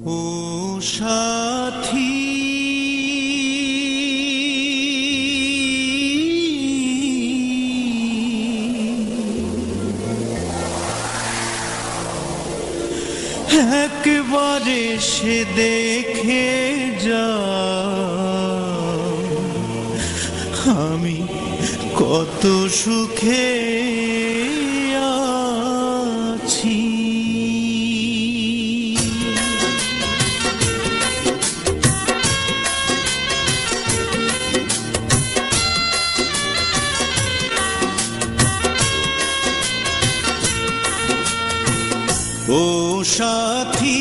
ও সাথী একবারে সে দেখে যা আমি কত সুখে আছি। ও সাথী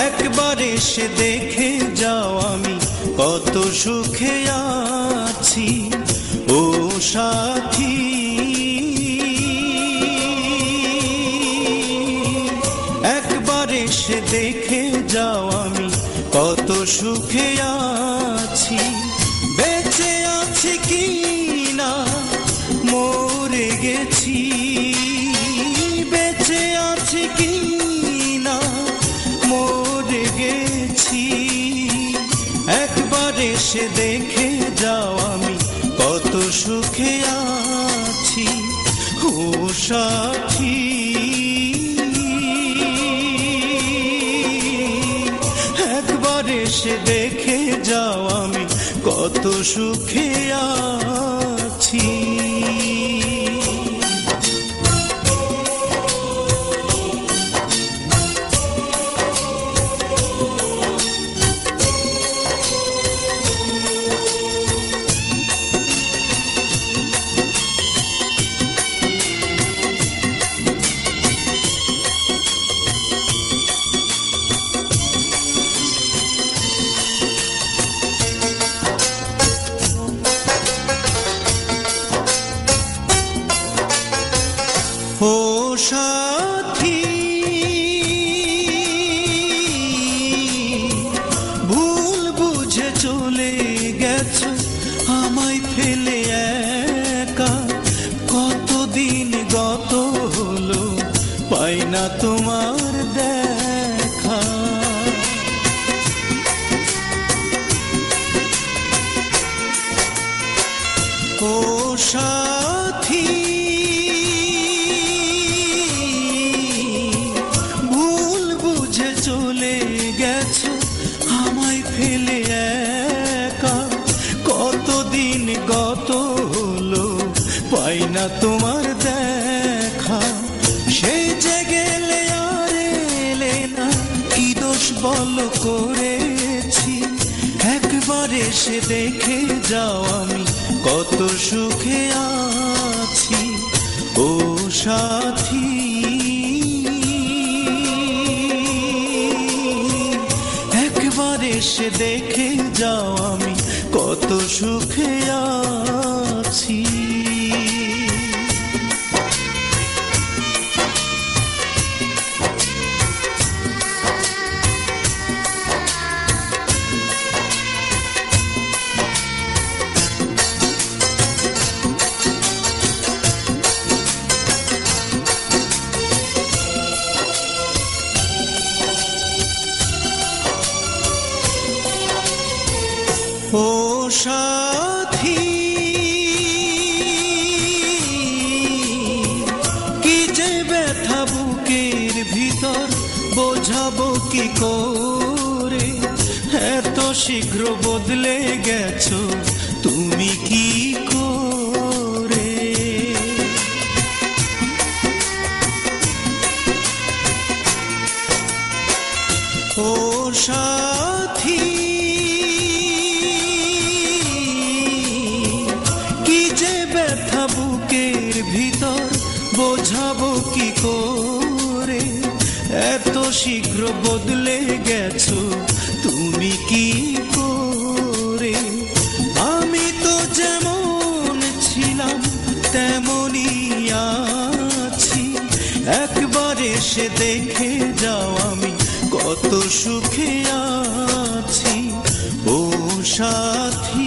একবার এসে দেখে যাও আমি কত সুখে আছি। ও সাথী একবার এসে দেখে যাও আমি কত সুখে আছি। বেঁচে আছি কি না মরে গেছি, বেঁচে আছি কি না মরে গেছি। একবার এসে দেখে যাও আমি কত সুখে আছি। ও সাথী একবার এসে দেখে যাও আমি কত সুখে আছি। ও সাথী ভুল বুঝে চলে গেছো আমায় ফেলে একা। কতদিন গত হলো পাই না তোমার দেখা। ও সাথী চলে গেছো আমায় ফেলে একা। কতদিন গত হলো পাই না তোমার দেখা। সেই যে গেলে আর এলে না কি দোষ বলো করেছি। একবার এসে দেখে যাও আমি কত সুখে আছি। ও সাথী এসে দেখে যাও আমি কত সুখে আছি। ও সাথী কি যে ব্যথা বুকের ভিতর বোঝাবো কি করে। এত শীঘ্র বদলে গেছো তুমি কি করে। ও সাথী ব্যথা বুকের ভিতর বোঝাবো কি করে। এত শীঘ্র বদলে গেছো তুমি কি করে। আমি তো যেমন ছিলাম তেমনই আছি। একবার এসে দেখে যাও আমি কত সুখে আছি। ও সাথী